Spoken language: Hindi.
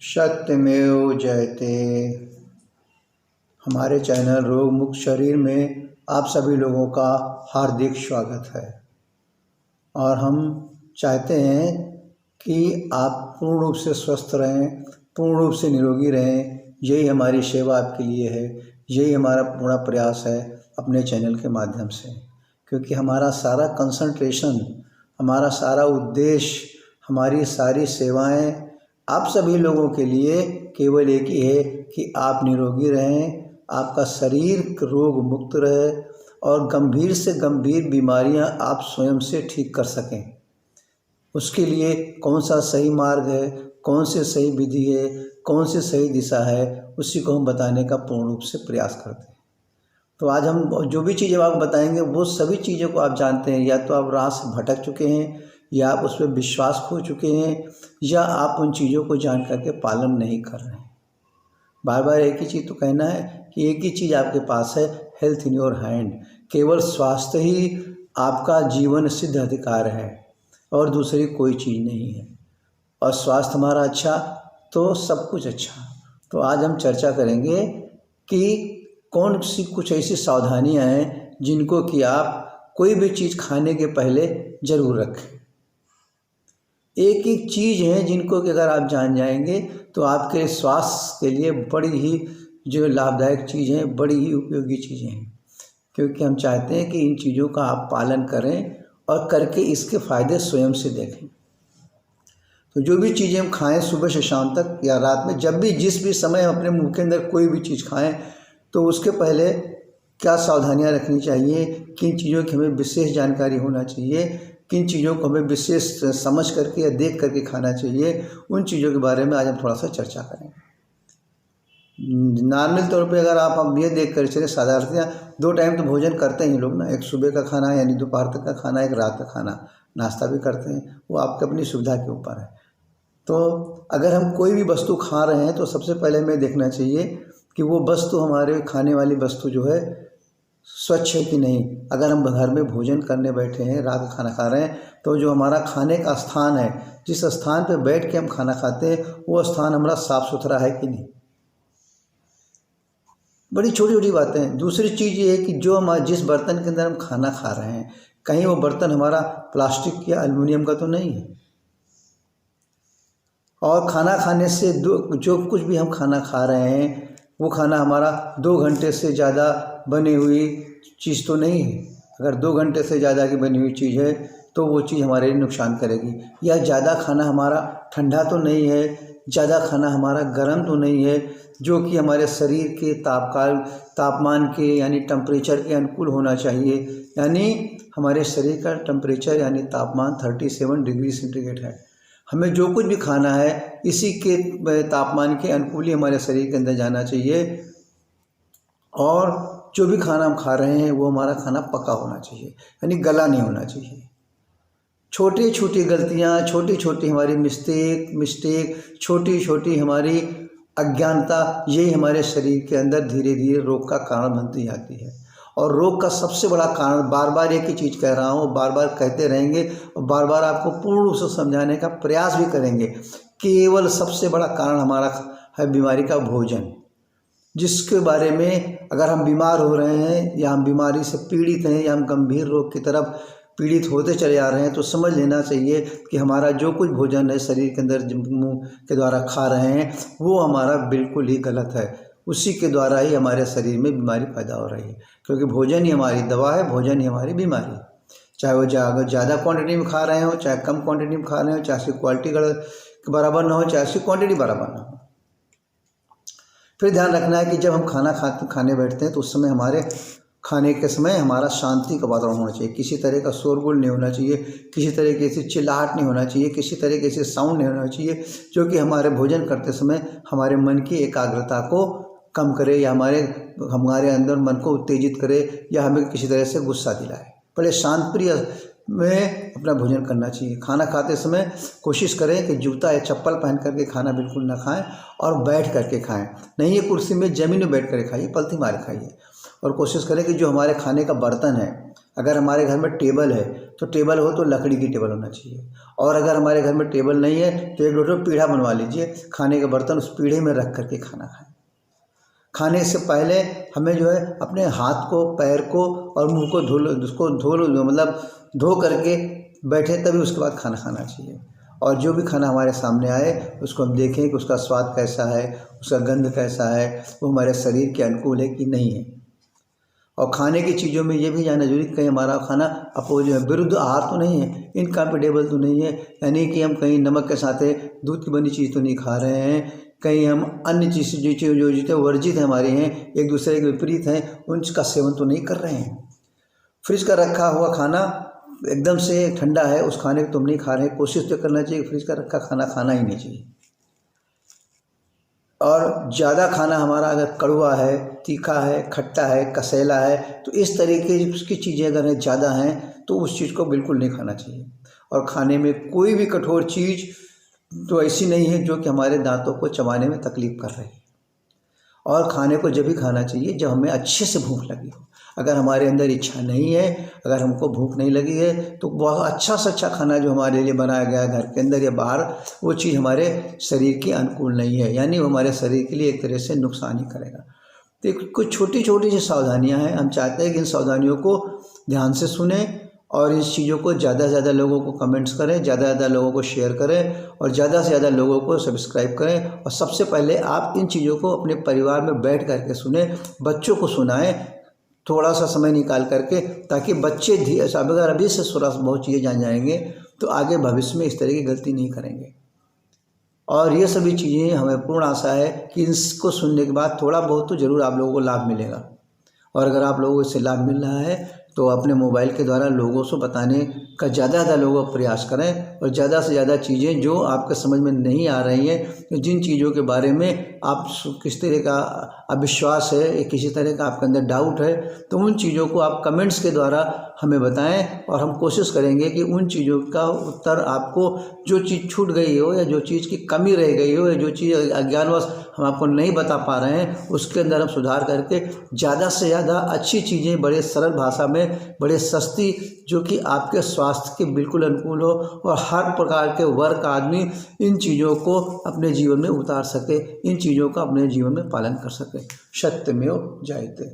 सत्यमेव जयते। हमारे चैनल रोग मुक्त शरीर में आप सभी लोगों का हार्दिक स्वागत है और हम चाहते हैं कि आप पूर्ण रूप से स्वस्थ रहें, पूर्ण रूप से निरोगी रहें। यही हमारी सेवा आपके लिए है, यही हमारा पूरा प्रयास है अपने चैनल के माध्यम से, क्योंकि हमारा सारा कंसंट्रेशन, हमारा सारा उद्देश्य, हमारी सारी सेवाएं आप सभी लोगों के लिए केवल एक ही है कि आप निरोगी रहें, आपका शरीर रोग मुक्त रहे और गंभीर से गंभीर बीमारियां आप स्वयं से ठीक कर सकें। उसके लिए कौन सा सही मार्ग है, कौन सी सही विधि है, कौन सी सही दिशा है, उसी को हम बताने का पूर्ण रूप से प्रयास करते हैं। तो आज हम जो भी चीज़ें आपको बताएंगे वो सभी चीज़ों को आप जानते हैं, या तो आप राह से भटक चुके हैं, या आप उस पर विश्वास खो चुके हैं, या आप उन चीज़ों को जान करके पालन नहीं कर रहे हैं। बार बार एक ही चीज़ तो कहना है कि एक ही चीज़ आपके पास है, हेल्थ इन योर हैंड। केवल स्वास्थ्य ही आपका जीवन सिद्ध अधिकार है और दूसरी कोई चीज़ नहीं है। और स्वास्थ्य हमारा अच्छा तो सब कुछ अच्छा। तो आज हम चर्चा करेंगे कि कौन सी कुछ ऐसी सावधानियां हैं जिनको कि आप कोई भी चीज़ खाने के पहले ज़रूर रखें। एक एक चीज़ है जिनको कि अगर आप जान जाएंगे तो आपके स्वास्थ्य के लिए बड़ी ही जो लाभदायक चीज़ हैं, बड़ी ही उपयोगी चीज़ें हैं, क्योंकि हम चाहते हैं कि इन चीज़ों का आप पालन करें और करके इसके फ़ायदे स्वयं से देखें। तो जो भी चीज़ें हम खाएं सुबह से शाम तक या रात में, जब भी जिस भी समय हम अपने मुंह के अंदर कोई भी चीज़ खाएं तो उसके पहले क्या सावधानियां रखनी चाहिए, किन चीज़ों की हमें विशेष जानकारी होना चाहिए, किन चीज़ों को हमें विशेष समझ करके या देख करके खाना चाहिए, उन चीज़ों के बारे में आज हम थोड़ा सा चर्चा करें। नॉर्मल तौर पे अगर आप ये देख कर चले, साधारणतः 2 टाइम तो भोजन करते हैं लोग ना, एक सुबह का खाना यानी दोपहर तक का खाना, एक रात का खाना, नाश्ता भी करते हैं, वो आपकी अपनी सुविधा के ऊपर है। तो अगर हम कोई भी वस्तु खा रहे हैं तो सबसे पहले हमें देखना चाहिए कि वो वस्तु, हमारे खाने वाली वस्तु जो है स्वच्छ है कि नहीं। अगर हम घर में भोजन करने बैठे हैं, रात का खाना खा रहे हैं, तो जो हमारा खाने का स्थान है, जिस स्थान पर बैठ के हम खाना खाते हैं, वो स्थान हमारा साफ़ सुथरा है कि नहीं। बड़ी छोटी छोटी बातें हैं। दूसरी चीज़ ये है कि जो हमारे जिस बर्तन के अंदर हम खाना खा रहे हैं, कहीं वो बर्तन हमारा प्लास्टिक या एल्युमिनियम का तो नहीं है। और खाना खाने से जो कुछ भी हम खाना खा रहे हैं वो खाना हमारा 2 घंटे से ज़्यादा बनी हुई चीज़ तो नहीं है। अगर 2 घंटे से ज़्यादा की बनी हुई चीज़ है तो वो चीज़ हमारे लिए नुकसान करेगी। या ज़्यादा खाना हमारा ठंडा तो नहीं है, ज़्यादा खाना हमारा गर्म तो नहीं है, जो कि हमारे शरीर के तापमान के यानी टेम्परेचर के अनुकूल होना चाहिए। यानी हमारे शरीर का टेम्परेचर यानी तापमान 37 डिग्री सेंटीग्रेड है। हमें जो कुछ भी खाना है इसी के तापमान के अनुकूल ही हमारे शरीर के अंदर जाना चाहिए। और जो भी खाना हम खा रहे हैं वो हमारा खाना पका होना चाहिए, यानी गला नहीं होना चाहिए। छोटी छोटी गलतियाँ, छोटी छोटी हमारी मिस्टेक, छोटी छोटी हमारी अज्ञानता, यही हमारे शरीर के अंदर धीरे धीरे रोग का कारण बनती जाती है। और रोग का सबसे बड़ा कारण, बार बार एक ही चीज़ कह रहा हूँ, बार बार कहते रहेंगे और बार बार आपको पूर्ण रूप से समझाने का प्रयास भी करेंगे, केवल सबसे बड़ा कारण हमारा है बीमारी का भोजन। जिसके बारे में अगर हम बीमार हो रहे हैं या हम बीमारी से पीड़ित हैं या हम गंभीर रोग की तरफ पीड़ित होते चले आ रहे हैं, तो समझ लेना चाहिए कि हमारा जो कुछ भोजन है शरीर के अंदर मुँह के द्वारा खा रहे हैं वो हमारा बिल्कुल ही गलत है। उसी के द्वारा ही हमारे शरीर में बीमारी पैदा हो रही है, क्योंकि भोजन ही हमारी दवा है, भोजन ही हमारी बीमारी है। चाहे वो ज़्यादा क्वांटिटी में खा रहे हो, चाहे कम क्वांटिटी में खा रहे हो, चाहे उसकी क्वालिटी बराबर ना हो, चाहे उसकी क्वांटिटी बराबर ना हो। फिर ध्यान रखना है कि जब हम खाने बैठते हैं तो उस समय, हमारे खाने के समय हमारा शांति का वातावरण होना चाहिए। किसी तरह का शोरगुल नहीं होना चाहिए, किसी तरीके से चिल्लाहट नहीं होना चाहिए, किसी तरीके से साउंड नहीं होना चाहिए जो कि हमारे भोजन करते समय हमारे मन की एकाग्रता को कम करे या हमारे अंदर मन को उत्तेजित करे या हमें किसी तरह से गुस्सा दिलाए। बड़े शांत प्रिय में अपना भोजन करना चाहिए। खाना खाते समय कोशिश करें कि जूता या चप्पल पहन करके खाना बिल्कुल ना खाएं और बैठ करके खाएं। नहीं ये कुर्सी में ज़मीन में बैठ कर खाइए, पलथी मार खाइए। और कोशिश करें कि जो हमारे खाने का बर्तन है अगर हमारे घर में टेबल है तो टेबल हो तो लकड़ी की टेबल होना चाहिए, और अगर हमारे घर में टेबल नहीं है तो एक लोटा पीढ़ा बनवा लीजिए, खाने के बर्तन उस पीढ़े में रख करके खाना खाएं। खाने से पहले हमें जो है अपने हाथ को, पैर को और मुंह को धो लो, मतलब धो करके बैठे तभी उसके बाद खाना खाना चाहिए। और जो भी खाना हमारे सामने आए उसको हम देखें कि उसका स्वाद कैसा है, उसका गंध कैसा है, वो हमारे शरीर के अनुकूल है कि नहीं है। और खाने की चीज़ों में ये भी जानना जरूरी कहीं हमारा खाना विरुद्ध आहार तो नहीं है, इनकम्पेटेबल तो नहीं है, यानी कि हम कहीं नमक के साथ दूध की बनी चीज़ तो नहीं खा रहे हैं, कहीं हम अन्य चीज़ जो चीज़ें वर्जित है हमारे हैं, एक दूसरे के विपरीत हैं, उनका सेवन तो नहीं कर रहे हैं। फ्रिज का रखा हुआ खाना एकदम से ठंडा है, उस खाने को तुम नहीं खा रहे हैं, कोशिश तो करना चाहिए फ्रिज का रखा खाना खाना ही नहीं चाहिए। और ज़्यादा खाना हमारा अगर कड़वा है, तीखा है, खट्टा है, कसैला है, तो इस तरीके की चीज़ें अगर ज़्यादा हैं तो उस चीज़ को बिल्कुल नहीं खाना चाहिए। और खाने में कोई भी कठोर चीज़ तो ऐसी नहीं है जो कि हमारे दांतों को चबाने में तकलीफ़ कर रही है। और खाने को जब भी खाना चाहिए जब हमें अच्छे से भूख लगी हो। अगर हमारे अंदर इच्छा नहीं है, अगर हमको भूख नहीं लगी है, तो बहुत अच्छा से अच्छा खाना जो हमारे लिए बनाया गया है घर के अंदर या बाहर, वो चीज़ हमारे शरीर के अनुकूल नहीं है, यानी वो हमारे शरीर के लिए एक तरह से नुकसान ही करेगा। तो कुछ छोटी छोटी सी सावधानियाँ हैं, हम चाहते हैं कि इन सावधानियों को ध्यान से सुने और इस चीज़ों को ज़्यादा से ज़्यादा लोगों को कमेंट्स करें, ज़्यादा से ज़्यादा लोगों को शेयर करें और ज़्यादा से ज़्यादा लोगों को सब्सक्राइब करें। और सबसे पहले आप इन चीज़ों को अपने परिवार में बैठ करके सुने, बच्चों को सुनाएं थोड़ा सा समय निकाल करके, ताकि बच्चे अगर अभी से थोड़ा बहुत चीज़ें जान जाएंगे तो आगे भविष्य में इस तरह की गलती नहीं करेंगे। और ये सभी चीज़ें हमें पूर्ण आशा है कि इसको सुनने के बाद थोड़ा बहुत तो ज़रूर आप लोगों को लाभ मिलेगा। और अगर आप लोगों को इससे लाभ मिल रहा है तो अपने मोबाइल के द्वारा लोगों से बताने का ज़्यादा से ज़्यादा लोगों को प्रयास करें, और ज़्यादा से ज़्यादा चीज़ें जो आपके समझ में नहीं आ रही हैं, तो जिन चीज़ों के बारे में आप किस तरह का अविश्वास है या किसी तरह का आपके अंदर डाउट है, तो उन चीज़ों को आप कमेंट्स के द्वारा हमें बताएं और हम कोशिश करेंगे कि उन चीज़ों का उत्तर आपको, जो चीज़ छूट गई हो या जो चीज़ की कमी रह गई हो या जो चीज़ अज्ञानवश हम आपको नहीं बता पा रहे हैं, उसके अंदर हम सुधार करके ज़्यादा से ज़्यादा अच्छी चीज़ें बड़े सरल भाषा में, बड़े सस्ती, जो कि आपके स्वास्थ्य के बिल्कुल अनुकूल हो और हर प्रकार के वर्ग का आदमी इन चीज़ों को अपने जीवन में उतार सके, इन चीज़ों का अपने जीवन में पालन कर सके। सत्यमेव जयते।